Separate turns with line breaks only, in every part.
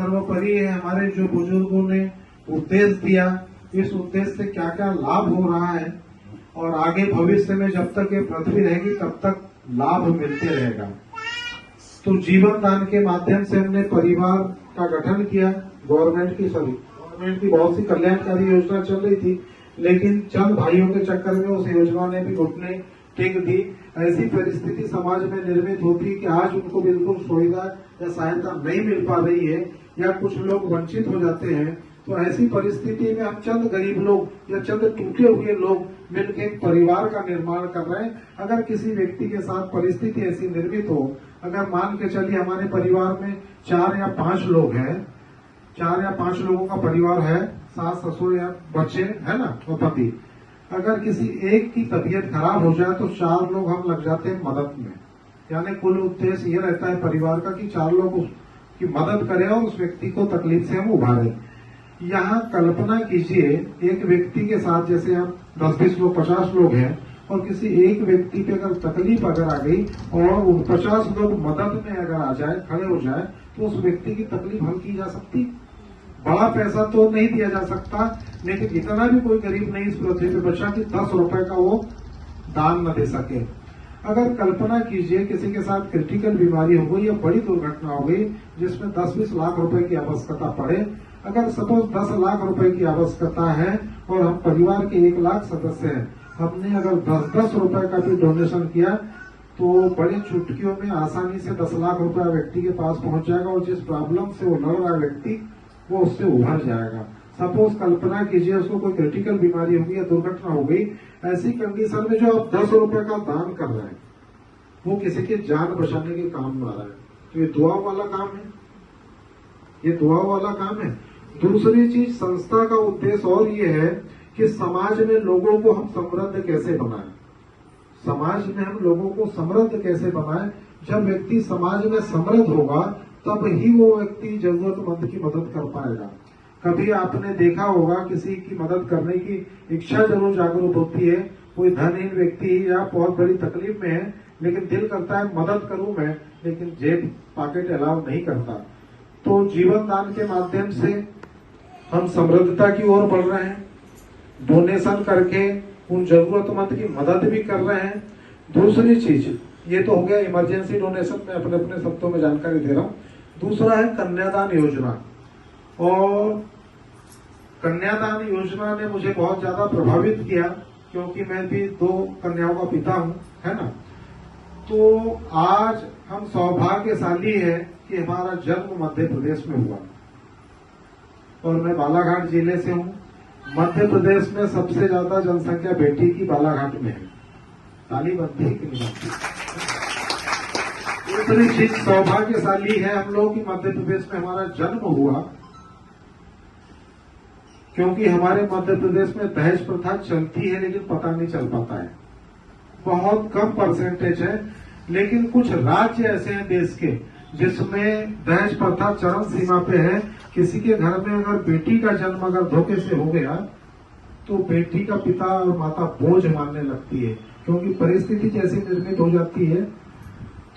सर्वोपरि है हमारे जो बुजुर्गों ने उपदेश दिया, इस उद्देश्य से क्या क्या लाभ हो रहा है और आगे भविष्य में जब तक ये पृथ्वी रहेगी तब तक लाभ मिलते रहेगा। तो जीवन दान के माध्यम से हमने परिवार का गठन किया। गवर्नमेंट की बहुत सी कल्याणकारी योजना चल रही थी, लेकिन चंद भाइयों के चक्कर में उस योजना ने भी घुटने टेक दी। ऐसी परिस्थिति समाज में निर्मित होती है कि आज उनको बिल्कुल सुविधा या सहायता नहीं मिल पा रही है या कुछ लोग वंचित हो जाते हैं। तो ऐसी परिस्थिति में हम चंद गरीब लोग या चंद टूटे हुए लोग मिलकर एक परिवार का निर्माण कर रहे हैं। अगर किसी व्यक्ति के साथ परिस्थिति ऐसी निर्मित हो, अगर मान के चलिए हमारे परिवार में 4 या 5 लोग हैं, 4 या 5 लोगों का परिवार है, सास ससुर या बच्चे है ना और पति, अगर किसी एक की तबीयत खराब हो जाए तो 4 लोग हम लग जाते हैं मदद में। यानी कुल उद्देश्य ये रहता है परिवार का कि 4 लोग उसकी मदद करें और उस व्यक्ति को तकलीफ से हम उभारें। यहाँ कल्पना कीजिए एक व्यक्ति के साथ जैसे हम 10-20 लोग 50 लोग हैं और किसी एक व्यक्ति पे अगर तकलीफ अगर आ गई और उन 50 लोग मदद में अगर आ जाए, खड़े हो जाए, तो उस व्यक्ति की तकलीफ हल की जा सकती। बड़ा पैसा तो नहीं दिया जा सकता, लेकिन इतना भी कोई गरीब नहीं इस पृथ्वी पे बचा कि 10 रुपए का वो दान न दे सके। अगर कल्पना कीजिए किसी के साथ क्रिटिकल बीमारी हो गई या बड़ी दुर्घटना हो गई जिसमें 10-20 लाख रुपए की आवश्यकता पड़े, अगर सपोज 10 लाख रुपए की आवश्यकता है और हम परिवार के 1 लाख सदस्य हैं, हमने अगर 10-10 रुपए का भी डोनेशन किया तो बड़ी चुटकियों में आसानी से 10 लाख रुपया व्यक्ति के पास पहुंच जाएगा और जिस प्रॉब्लम से वो लड़ रहा है व्यक्ति वो उससे उभर जाएगा। सपोज कल्पना कीजिए उसको कोई क्रिटिकल बीमारी होगी या दुर्घटना हो गई, ऐसी कंडीशन में जो आप 10 रुपए का दान कर रहे हैं वो किसी की जान बचाने के काम में आ रहा है, तो ये दुआ वाला काम है, ये दुआ वाला काम है। दूसरी चीज, संस्था का उद्देश्य और ये है कि समाज में लोगों को हम समृद्ध कैसे बनाएं, समाज में हम लोगों को समृद्ध कैसे बनाएं। जब व्यक्ति समाज में समृद्ध होगा तब ही वो व्यक्ति जरूरतमंद की मदद कर पाएगा। कभी आपने देखा होगा किसी की मदद करने की इच्छा जरूर जागरूक होती है, कोई धनहीन व्यक्ति या बहुत बड़ी तकलीफ में है लेकिन दिल करता है मदद करूं मैं, लेकिन जेब पॉकेट अलाउ नहीं करता। तो जीवन दान के माध्यम से हम समृद्धता की ओर बढ़ रहे हैं, डोनेशन करके उन जरूरतमंद की मदद भी कर रहे हैं। दूसरी चीज, ये तो हो गया इमरजेंसी डोनेशन, मैं अपने अपने शब्दों में जानकारी दे रहा हूँ। दूसरा है कन्यादान योजना, और कन्यादान योजना ने मुझे बहुत ज्यादा प्रभावित किया क्योंकि मैं भी 2 कन्याओं का पिता हूँ, है ना। तो आज हम सौभाग्यशाली है कि हमारा जन्म मध्य प्रदेश में हुआ और मैं बालाघाट जिले से हूँ। मध्य प्रदेश में सबसे ज्यादा जनसंख्या बेटी की बालाघाट में है। ताली बनती है कि नहीं बनती? दूसरी चीज, सौभाग्यशाली है हम लोग कि मध्य प्रदेश में हमारा जन्म हुआ, क्योंकि हमारे मध्य प्रदेश में दहेज प्रथा चलती है लेकिन पता नहीं चल पाता है, बहुत कम परसेंटेज है। लेकिन कुछ राज्य ऐसे हैं देश के जिसमें दहेज प्रथा चरम सीमा पे है। किसी के घर में अगर बेटी का जन्म अगर धोखे से हो गया तो बेटी का पिता और माता बोझ मानने लगती है, क्योंकि परिस्थिति जैसी निर्मित हो जाती है।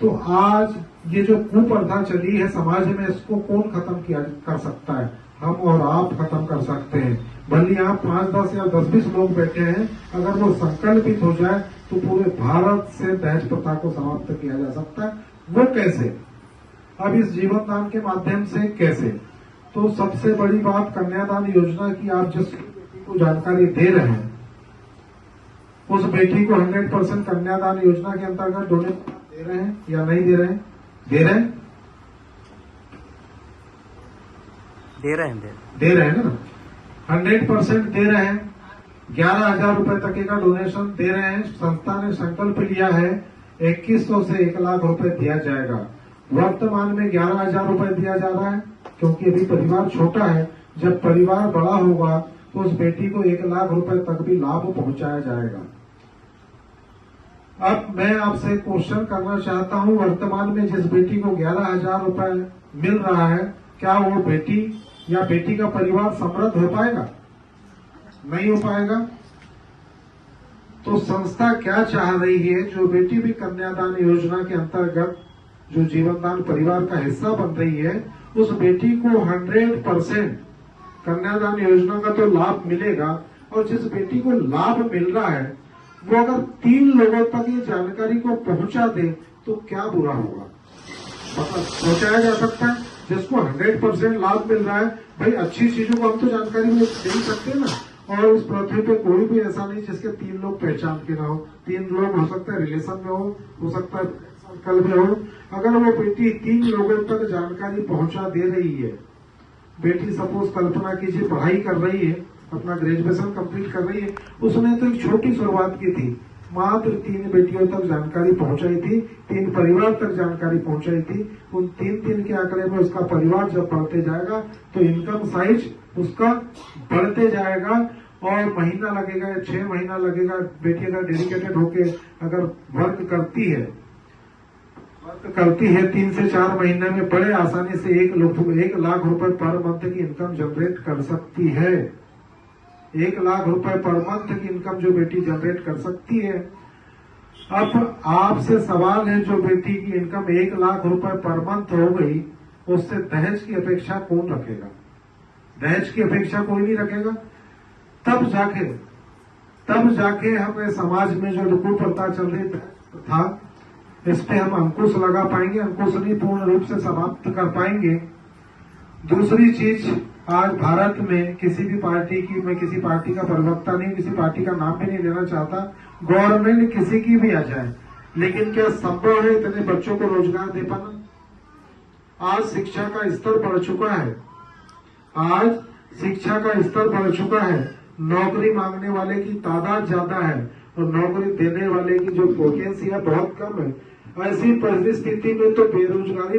तो आज ये जो कुप्रथा चली है समाज में, इसको कौन खत्म कर सकता है? हम और आप खत्म कर सकते हैं। भले यहाँ 5-10 या 10-20 लोग बैठे हैं, अगर वो संकल्पित हो जाए तो पूरे भारत से दहेज प्रथा को समाप्त किया जा सकता है। वो कैसे? अब इस जीवन दान के माध्यम से कैसे? तो सबसे बड़ी बात कन्यादान योजना की, आप जिस बेटी को जानकारी दे रहे हैं उस बेटी को 100% कन्यादान योजना के अंतर्गत डोनेट दे रहे हैं या नहीं दे रहे हैं? दे रहे हैं, दे रहे हैं ना, 100% दे रहे हैं। 11,000 रुपए तक का डोनेशन दे रहे हैं। संस्था ने संकल्प लिया है 2100 से 1 लाख रुपए दिया जाएगा। वर्तमान में 11,000 रुपए दिया जा रहा है क्योंकि अभी परिवार छोटा है। जब परिवार बड़ा होगा तो उस बेटी को 1 लाख रुपए तक भी लाभ पहुंचाया जाएगा। अब मैं आपसे क्वेश्चन करना चाहता हूं, वर्तमान में जिस बेटी को 11,000 रुपए मिल रहा है, क्या वो बेटी या बेटी का परिवार समृद्ध हो पाएगा? नहीं हो पाएगा। तो संस्था क्या चाह रही है? जो बेटी भी कन्यादान योजना के अंतर्गत जो जीवनदान परिवार का हिस्सा बन रही है, उस बेटी को 100% कन्यादान योजना का तो लाभ मिलेगा, और जिस बेटी को लाभ मिल रहा है वो अगर 3 लोगों तक ये जानकारी को पहुंचा दे तो क्या बुरा होगा। पहुंचाया जा सकता है, जिसको 100% लाभ मिल रहा है, भाई अच्छी चीजों को हम तो जानकारी में दे ही सकते हैं ना। और इस पृथ्वी पे कोई भी ऐसा नहीं जिसके 3 लोग पहचान के ना हो। 3 लोग हो सकता है रिलेशन में हो सकता है सर्कल में हो। अगर वो बेटी 3 लोगों तक जानकारी पहुंचा दे रही है, बेटी सपोज कल्पना कीजिए पढ़ाई कर रही है, अपना ग्रेजुएशन कंप्लीट कर रही है, उसने तो एक छोटी शुरुआत की थी, मात्र 3 बेटियों तक जानकारी पहुंचाई थी, 3 परिवार तक जानकारी पहुंचाई थी। उन 3 के आंकड़े में उसका परिवार जब बढ़ते जाएगा तो इनकम साइज उसका बढ़ते जाएगा, और महीना लगेगा या 6 महीना लगेगा। बेटी अगर डेडिकेटेड होके अगर वर्क करती है 3 से 4 महीने में बड़े आसानी से 1 लाख रुपए पर मंथ की इनकम जनरेट कर सकती है। 1 लाख रुपए पर मंथ की इनकम जो बेटी जनरेट कर सकती है। अब आपसे सवाल है, जो बेटी की इनकम 1 लाख रुपए पर मंथ हो गई, उससे दहेज की अपेक्षा कौन रखेगा? दहेज की अपेक्षा कोई नहीं रखेगा। तब जाके हमें समाज में जो कुप्रथा चल रही था, इस पे हम अंकुश लगा पाएंगे, अंकुश नहीं पूर्ण रूप से समाप्त कर पाएंगे। दूसरी चीज, आज भारत में किसी भी पार्टी की, मैं किसी पार्टी का प्रवक्ता नहीं, किसी पार्टी का नाम भी नहीं लेना चाहता, गवर्नमेंट किसी की भी आ जाए, लेकिन क्या संभव है इतने बच्चों को रोजगार दे पाना? आज शिक्षा का स्तर बढ़ चुका है, नौकरी मांगने वाले की तादाद ज्यादा है और नौकरी देने वाले की जो वैकेंसी है बहुत कम है। ऐसी परिस्थिति में तो बेरोजगारी